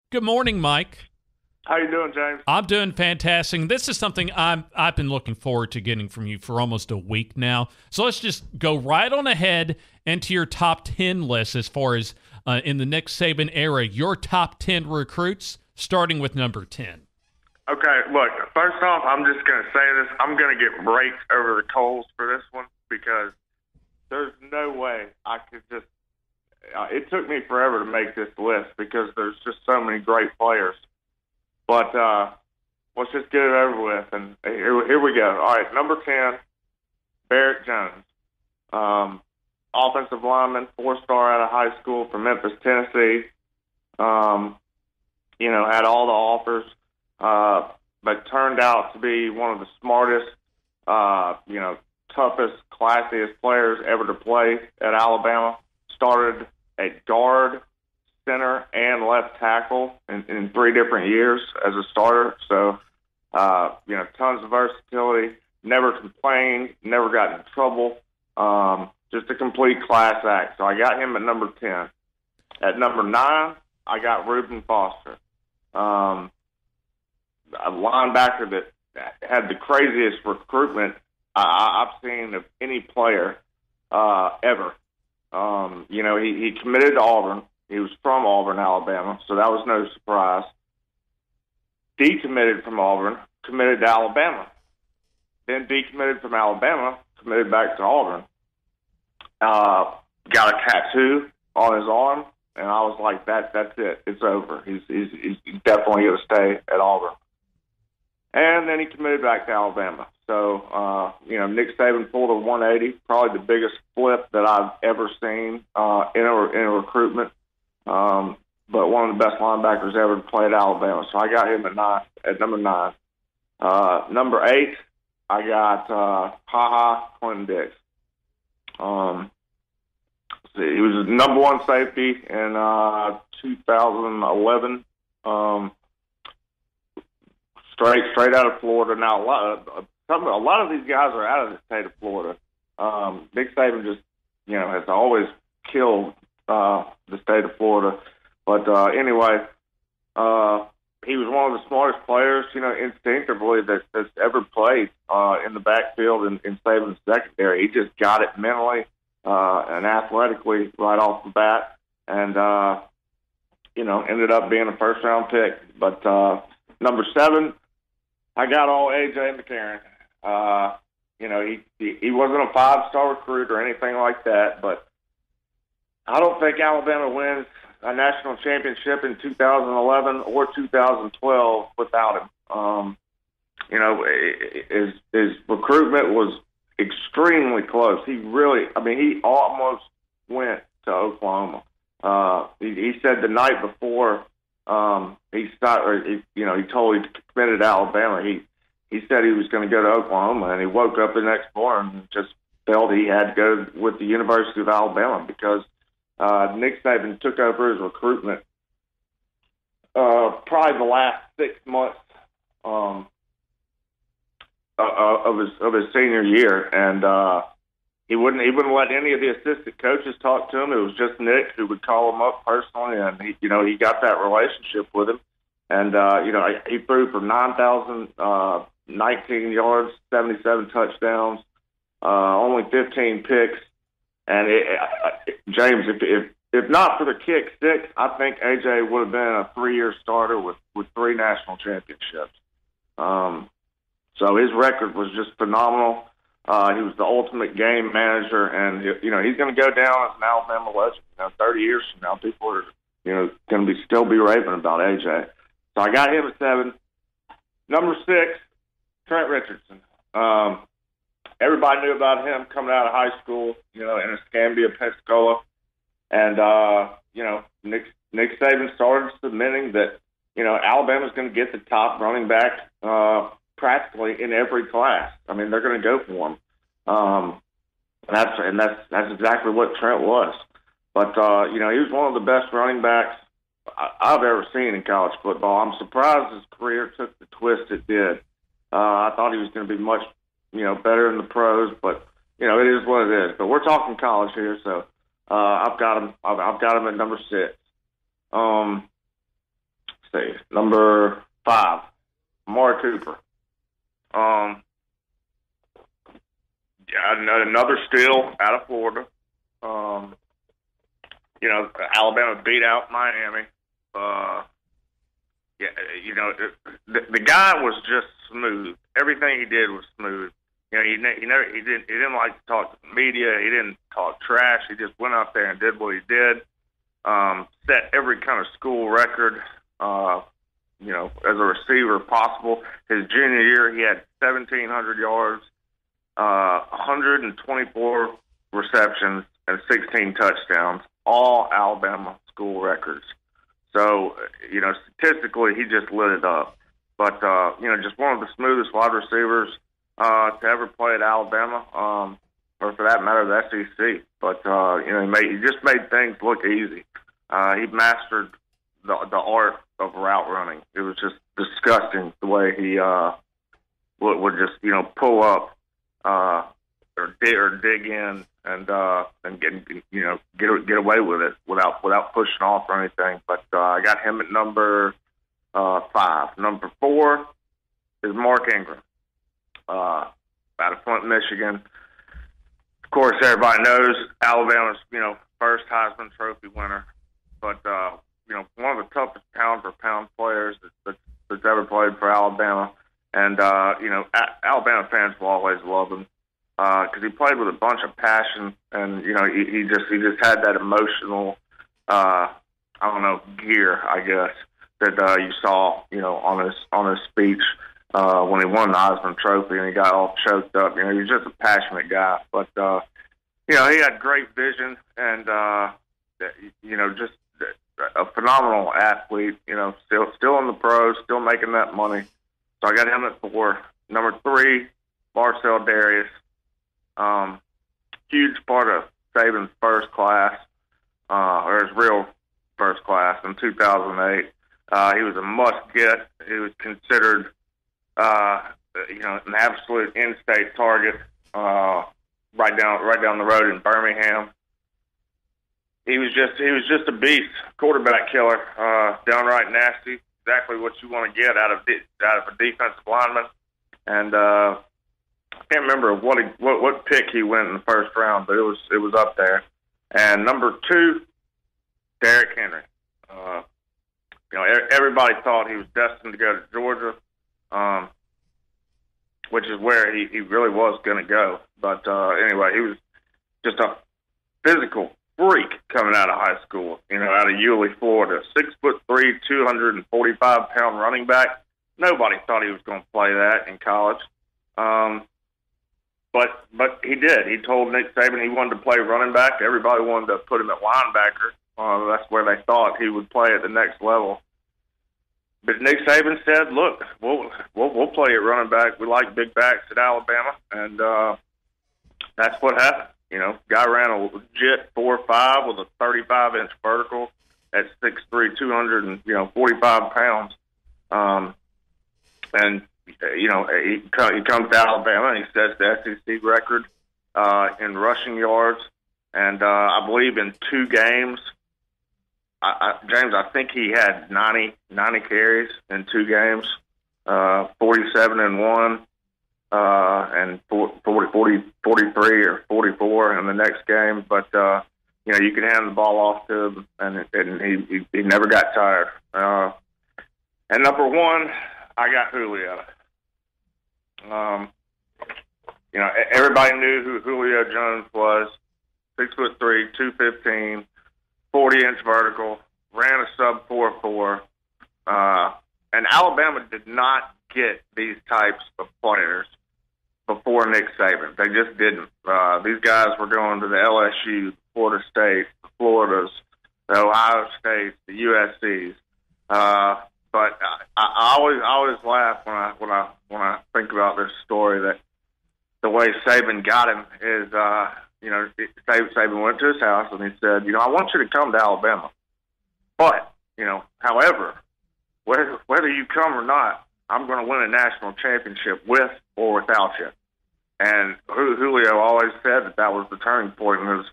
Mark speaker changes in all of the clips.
Speaker 1: Good morning, Mike.
Speaker 2: How you doing, James?
Speaker 1: I'm doing fantastic. This is something I've been looking forward to getting from you for almost a week now. So let's just go right on ahead into your top 10 list as far as in the Nick Saban era, your top 10 recruits, starting with number 10.
Speaker 2: Okay, look, first off, I'm just going to say this. I'm going to get raked over the coals for this one because there's no way I could just it took me forever to make this list because there's just so many great players. But let's just get it over with. And here we go. All right, number 10, Barrett Jones. Offensive lineman, 4-star out of high school from Memphis, Tennessee. Had all the offers, but turned out to be one of the smartest, toughest, classiest players ever to play at Alabama. Started at guard, center, and left tackle in 3 different years as a starter. So, tons of versatility, never complained, never got in trouble. Just a complete class act. So I got him at number 10. At number 9, I got Reuben Foster, a linebacker that had the craziest recruitment I've seen of any player ever. He committed to Auburn. He was from Auburn, Alabama, so that was no surprise. Decommitted from Auburn, committed to Alabama. Then decommitted from Alabama, committed back to Auburn. Got a tattoo on his arm, and I was like, that's it. It's over. He's definitely going to stay at Auburn. And then he committed back to Alabama. So, Nick Saban pulled a 180, probably the biggest flip that I've ever seen in a recruitment. But one of the best linebackers ever to play at Alabama. So I got him at number 9. Number 8, I got Clinton Dix. He was the number 1 safety in 2011. Straight out of Florida. Now a lot of these guys are out of the state of Florida. Nick Saban just has always killed the state of Florida. But anyway, he was one of the smartest players, instinctively that's ever played in the backfield in Saban's secondary. He just got it mentally and athletically right off the bat, and ended up being a first-round pick. But number 7, I got all A.J. McCarron. He wasn't a 5-star recruit or anything like that, but I don't think Alabama wins a national championship in 2011 or 2012 without him. His recruitment was extremely close. He almost went to Oklahoma. He said the night before he committed to Alabama. He said he was going to go to Oklahoma, and he woke up the next morning and just felt he had to go with the University of Alabama because Nick Saban took over his recruitment probably the last 6 months of his senior year, and he wouldn't let any of the assistant coaches talk to him. It was just Nick who would call him up personally, and he got that relationship with him. And he threw for 9,019 yards, 77 touchdowns, only 15 picks. And James, if not for the kick six, I think AJ would have been a 3-year starter with 3 national championships. So his record was just phenomenal. He was the ultimate game manager, and he's going to go down as an Alabama legend. 30 years from now, people are going to still be raving about AJ. So I got him at 7. Number 6, Trent Richardson. Everybody knew about him coming out of high school, in Escambia, Pensacola. And, Nick Saban started submitting that, Alabama's going to get the top running back practically in every class. I mean, they're going to go for him. That's exactly what Trent was. But, he was one of the best running backs I've ever seen in college football. I'm surprised his career took the twist it did. I thought he was going to be much better in the pros, but it is what it is. But we're talking college here, so I've got him at number 6. see, number 5, Amari Cooper. Yeah, another steal out of Florida. Alabama beat out Miami. The guy was just smooth. Everything he did was smooth. He didn't like to talk to the media. He didn't talk trash. He just went out there and did what he did. Set every kind of school record, as a receiver possible. His junior year, he had 1,700 yards, 124 receptions, and 16 touchdowns, all Alabama school records. So, statistically, he just lit it up. But, just one of the smoothest wide receivers to ever play at Alabama, or for that matter, the SEC. But, he just made things look easy. He mastered the art of route running. It was just disgusting the way he would just, pull up or dig in and get away with it without pushing off or anything. But I got him at number 5. Number 4 is Mark Ingram, out of Flint, Michigan. Of course, everybody knows Alabama's first Heisman Trophy winner, but one of the toughest pound for pound players that's ever played for Alabama. And Alabama fans will always love him because he played with a bunch of passion, and he just had that emotional gear, I guess, that you saw on his speech when he won the Heisman Trophy and he got all choked up. He was just a passionate guy, but he had great vision and just a phenomenal athlete. Still in the pros, still making that money. So I got him at 4. Number 3, Marcel Darius. Huge part of Saban's first class, or his real first class in 2008. He was a must-get. He was considered, an absolute in-state target right down the road in Birmingham. He was just a beast, quarterback killer, downright nasty. Exactly what you want to get out of a defensive lineman. And I can't remember what pick he went in the first round, but it was up there. And number 2, Derrick Henry. Everybody thought he was destined to go to Georgia, which is where he really was going to go. But anyway, he was just a physical freak coming out of high school, out of Yulee, Florida. 6'3", 245-pound running back. Nobody thought he was going to play that in college. But he did. He told Nick Saban he wanted to play running back. Everybody wanted to put him at linebacker. That's where they thought he would play at the next level. But Nick Saban said, "Look, we'll play at running back. We like big backs at Alabama," and that's what happened. Guy ran a legit 4.5 with a 35-inch vertical at 6'3", 245 pounds. And he comes to Alabama and he sets the SEC record in rushing yards, and I believe in 2 games. James, I think he had 90 carries in 2 games, 47 in one, and 43 or 44 in the next game. But you could hand the ball off to him, and he never got tired. And number 1, I got Julio. Everybody knew who Julio Jones was. 6'3", 215, 40-inch vertical, ran a sub 4.4. And Alabama did not get these types of players before Nick Saban. They just didn't. These guys were going to the LSU, Florida State, the Floridas, the Ohio States, the USCs. But I always laugh when I think about this story, that the way Saban got him is, Saban went to his house and he said, I want you to come to Alabama, but however, whether you come or not, I'm going to win a national championship with or without you. And Julio always said that was the turning point in his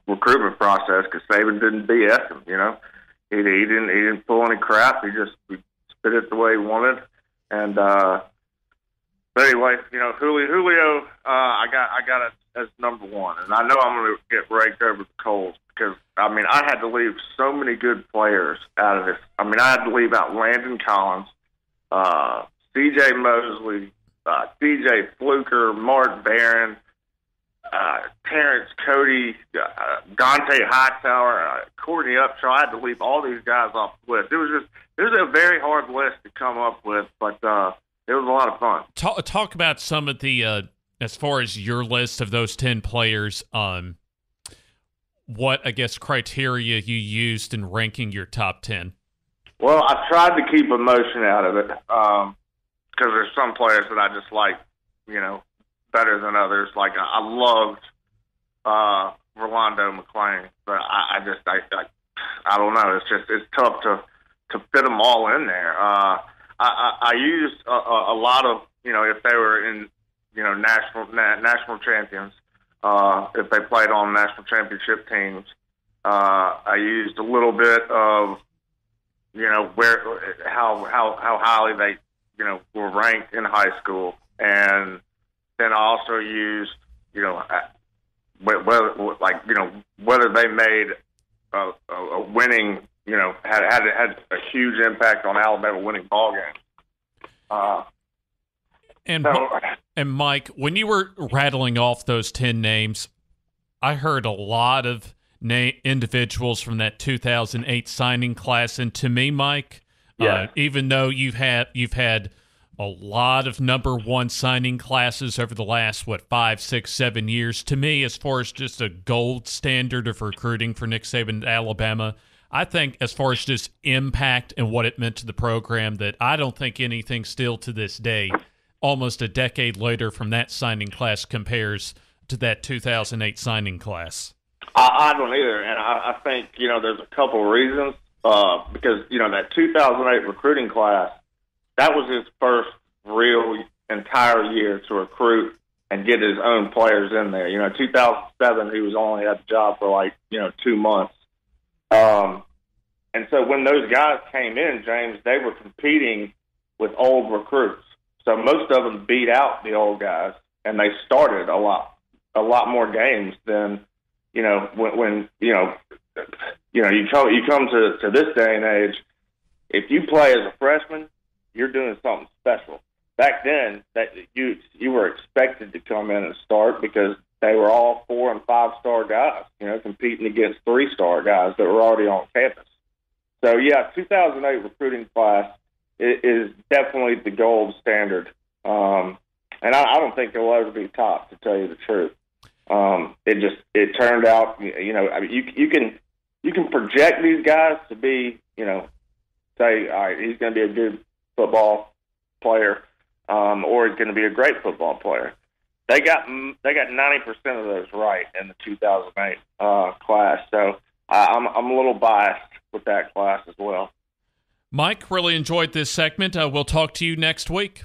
Speaker 2: recruitment process, because Saban didn't BS him. He didn't pull any crap. He just spit it the way he wanted. And but anyway, Julio, I got it as number one, and I know I'm going to get raked over the coals because I had to leave so many good players out of this. I had to leave out Landon Collins, C.J. Mosley, C.J. Fluker, Mark Barron, Terrence Cody, Dante Hightower, Courtney Upshaw. I had to leave all these guys off the list. It was a very hard list to come up with, but it was a lot of fun.
Speaker 1: Talk about some of the as far as your list of those 10 players. What I guess criteria you used in ranking your top 10?
Speaker 2: Well, I tried to keep emotion out of it because there's some players that I just like, better than others. Like I loved Rolando McClain, but I don't know. It's tough to fit them all in there. I used a lot of if they were in national champions, if they played on national championship teams. I used a little bit of how highly they were ranked in high school, and then I also used, whether they made a winning, had a huge impact on Alabama winning ball games.
Speaker 1: And Mike, when you were rattling off those 10 names, I heard a lot of individuals from that 2008 signing class, and to me, Mike, even though you've had a lot of number one signing classes over the last, 5, 6, 7 years. To me, as far as just a gold standard of recruiting for Nick Saban at Alabama, I think as far as just impact and what it meant to the program, that I don't think anything still to this day, almost a decade later from that signing class, compares to that 2008 signing class.
Speaker 2: I don't either, and I think, there's a couple of reasons. Because, that 2008 recruiting class, that was his first real entire year to recruit and get his own players in there. 2007, he was only at the job for 2 months. And so when those guys came in, James, they were competing with old recruits. So most of them beat out the old guys, and they started a lot more games than, when you come to this day and age. If you play as a freshman, you're doing something special. Back then, that you were expected to come in and start because they were all 4- and 5-star guys, competing against 3-star guys that were already on campus. So, 2008 recruiting class is definitely the gold standard. And I don't think it'll ever be topped, to tell you the truth. It turned out, you can project these guys to be, say, all right, he's going to be a good football player, or he's going to be a great football player. They got 90% of those right in the 2008 class. So I'm a little biased with that class as well.
Speaker 1: Mike, really enjoyed this segment. We'll talk to you next week.